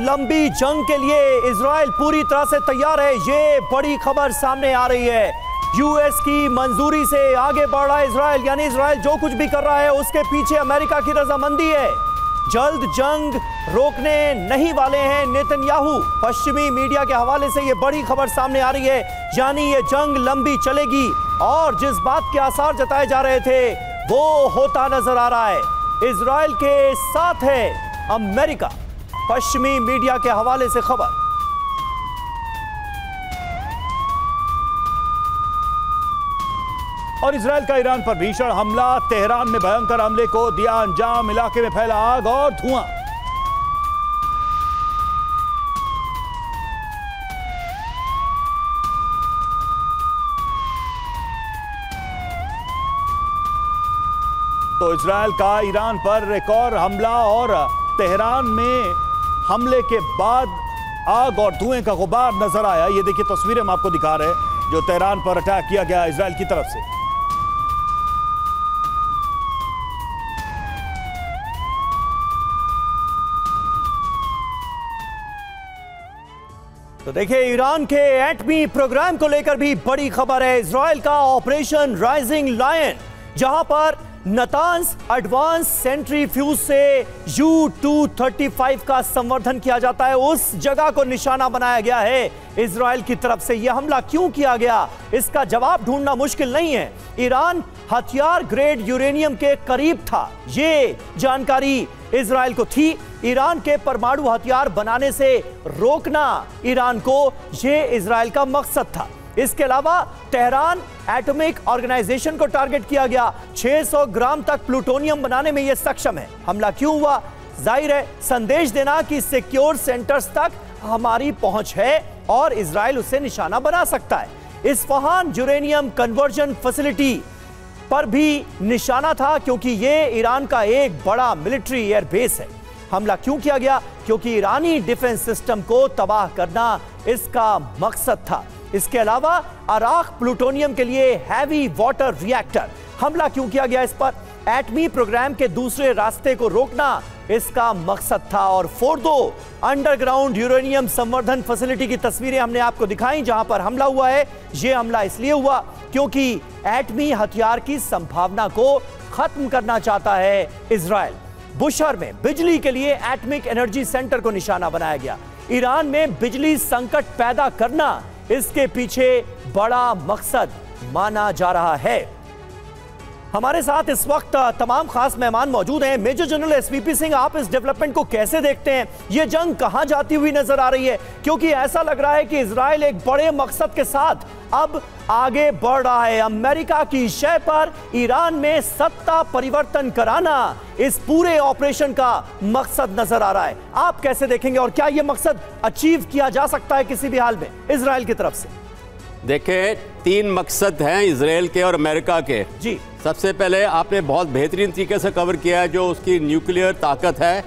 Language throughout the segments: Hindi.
लंबी जंग के लिए इजराइल पूरी तरह से तैयार है। ये बड़ी खबर सामने आ रही है। यूएस की मंजूरी से आगे बढ़ रहा है इजराइल, यानी इजराइल जो कुछ भी कर रहा है उसके पीछे अमेरिका की रजामंदी है। जल्द जंग रोकने नहीं वाले हैं नेतन्याहू। पश्चिमी मीडिया के हवाले से ये बड़ी खबर सामने आ रही है, यानी ये जंग लंबी चलेगी और जिस बात के आसार जताए जा रहे थे वो होता नजर आ रहा है। इजराइल के साथ है अमेरिका, पश्चिमी मीडिया के हवाले से खबर। और इजराइल का ईरान पर भीषण हमला, तेहरान में भयंकर हमले को दिया अंजाम, इलाके में फैला आग और धुआं। तो इजराइल का ईरान पर एक और हमला और तेहरान में हमले के बाद आग और धुएं का गुबार नजर आया। ये देखिए तस्वीरें हम आपको दिखा रहे हैं जो तेहरान पर अटैक किया गया इजराइल की तरफ से। तो देखिए ईरान के एटमी प्रोग्राम को लेकर भी बड़ी खबर है। इजराइल का ऑपरेशन राइजिंग लायन, जहां पर नतान्स एडवांस सेंट्रीफ्यूज से U-235 का संवर्धन किया जाता है, उस जगह को निशाना बनाया गया है इजराइल की तरफ से। यह हमला क्यों किया गया, इसका जवाब ढूंढना मुश्किल नहीं है। ईरान हथियार ग्रेड यूरेनियम के करीब था, ये जानकारी इजराइल को थी। ईरान के परमाणु हथियार बनाने से रोकना ईरान को, यह इजराइल का मकसद था। इसके अलावा तेहरान एटॉमिक ऑर्गेनाइजेशन को टारगेट किया गया। 600 ग्राम तक प्लूटोनियम बनाने में यह सक्षम है। हमला क्यों हुआ? जाहिर है संदेश देना कि सिक्योर सेंटर्स तक हमारी पहुंच है और इजराइल उसे निशाना बना सकता है। इस्फहान यूरेनियम कन्वर्जन फैसिलिटी पर भी निशाना था, क्योंकि यह ईरान का एक बड़ा मिलिट्री एयर बेस है। हमला क्यों किया गया? क्योंकि ईरानी डिफेंस सिस्टम को तबाह करना इसका मकसद था। इसके अलावा अराक प्लूटोनियम के लिए हैवी वाटर रिएक्टर, हमला क्यों किया गया? इस पर एटमी प्रोग्राम के दूसरे रास्ते को रोकना इसका मकसद था। और फोर्दो अंडरग्राउंड यूरेनियम संवर्धन फैसिलिटी की तस्वीरें हमने आपको दिखाई जहां पर हमला हुआ है। यह हमला इसलिए हुआ क्योंकि एटमी हथियार की संभावना को खत्म करना चाहता है इजराइल। बुशहर में बिजली के लिए एटमिक एनर्जी सेंटर को निशाना बनाया गया। ईरान में बिजली संकट पैदा करना इसके पीछे बड़ा मकसद माना जा रहा है। हमारे साथ इस वक्त तमाम खास मेहमान मौजूद हैं। मेजर जनरल एसवीपी सिंह, आप इस डेवलपमेंट को कैसे देखते हैं? ये जंग कहां जाती हुई नजर आ रही है? क्योंकि ऐसा लग रहा है कि इजराइल एक बड़े मकसद के साथ अब आगे बढ़ रहा है। अमेरिका की शय पर ईरान में सत्ता परिवर्तन कराना इस पूरे ऑपरेशन का मकसद नजर आ रहा है। आप कैसे देखेंगे और क्या यह मकसद अचीव किया जा सकता है किसी भी हाल में इजराइल की तरफ से? देखिए, 3 मकसद हैं इजराइल के और अमेरिका के। जी, सबसे पहले आपने बहुत बेहतरीन तरीके से कवर किया है, जो उसकी न्यूक्लियर ताकत है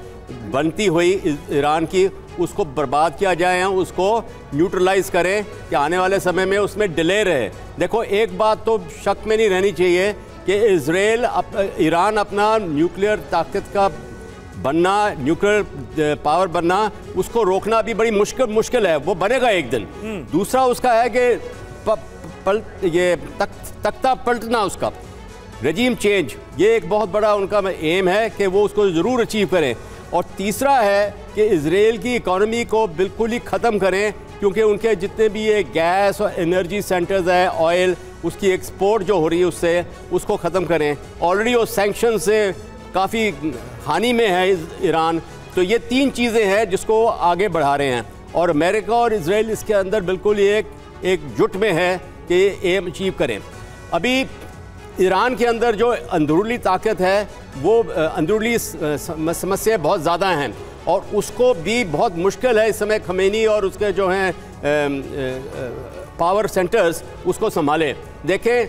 बनती हुई ईरान की, उसको बर्बाद किया जाए, उसको न्यूट्रलाइज करें कि आने वाले समय में उसमें डिले रहे। देखो, एक बात तो शक में नहीं रहनी चाहिए कि ईरान अपना न्यूक्लियर ताकत का बनना, न्यूक्लियर पावर बनना, उसको रोकना भी बड़ी मुश्किल है। वो बनेगा एक दिन। दूसरा उसका है कि तख्ता पलटना, उसका रजीम चेंज, ये एक बहुत बड़ा उनका एम है कि वो उसको ज़रूर अचीव करें। और तीसरा है कि इजराइल की इकॉनमी को बिल्कुल ही ख़त्म करें, क्योंकि उनके जितने भी ये गैस और एनर्जी सेंटर्स है, ऑयल, उसकी एक्सपोर्ट जो हो रही है उससे, उसको ख़त्म करें। ऑलरेडी वो सैंक्शन से काफ़ी हानि में है ईरान। तो ये 3 चीज़ें हैं जिसको आगे बढ़ा रहे हैं, और अमेरिका और इजराइल इसके अंदर बिल्कुल एक जुट में है कि एम अचीव करें। अभी ईरान के अंदर जो अंदरूनी ताकत है, वो अंदरूनी समस्या बहुत ज़्यादा हैं और उसको भी बहुत मुश्किल है इस समय खमेनी और उसके जो हैं पावर सेंटर्स उसको संभालें। देखें,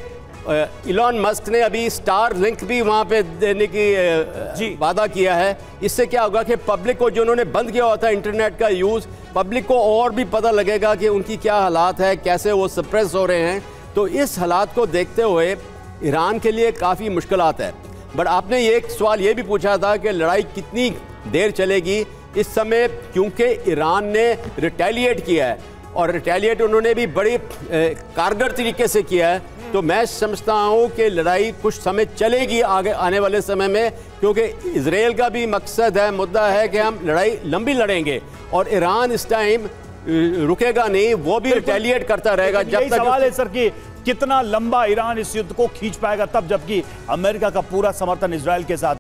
इलॉन मस्क ने अभी स्टार लिंक भी वहाँ पे देने की वादा किया है। इससे क्या होगा कि पब्लिक को, जो उन्होंने बंद किया हुआ था इंटरनेट का यूज़, पब्लिक को और भी पता लगेगा कि उनकी क्या हालात है, कैसे वो सप्रेस हो रहे हैं। तो इस हालात को देखते हुए ईरान के लिए काफ़ी मुश्किलात है। बट आपने एक सवाल ये भी पूछा था कि लड़ाई कितनी देर चलेगी। इस समय क्योंकि ईरान ने रिटेलिएट किया है और रिटेलिएट उन्होंने भी बड़ी कारगर तरीके से किया है, तो मैं समझता हूँ कि लड़ाई कुछ समय चलेगी आगे आने वाले समय में, क्योंकि इजराइल का भी मकसद है, मुद्दा है कि हम लड़ाई लंबी लड़ेंगे और ईरान इस टाइम रुकेगा नहीं, वो भी रिटेलिएट करता रहेगा। जब तक सवाल है सर कि कितना लंबा ईरान इस युद्ध को खींच पाएगा, तब जबकि अमेरिका का पूरा समर्थन इजराइल के साथ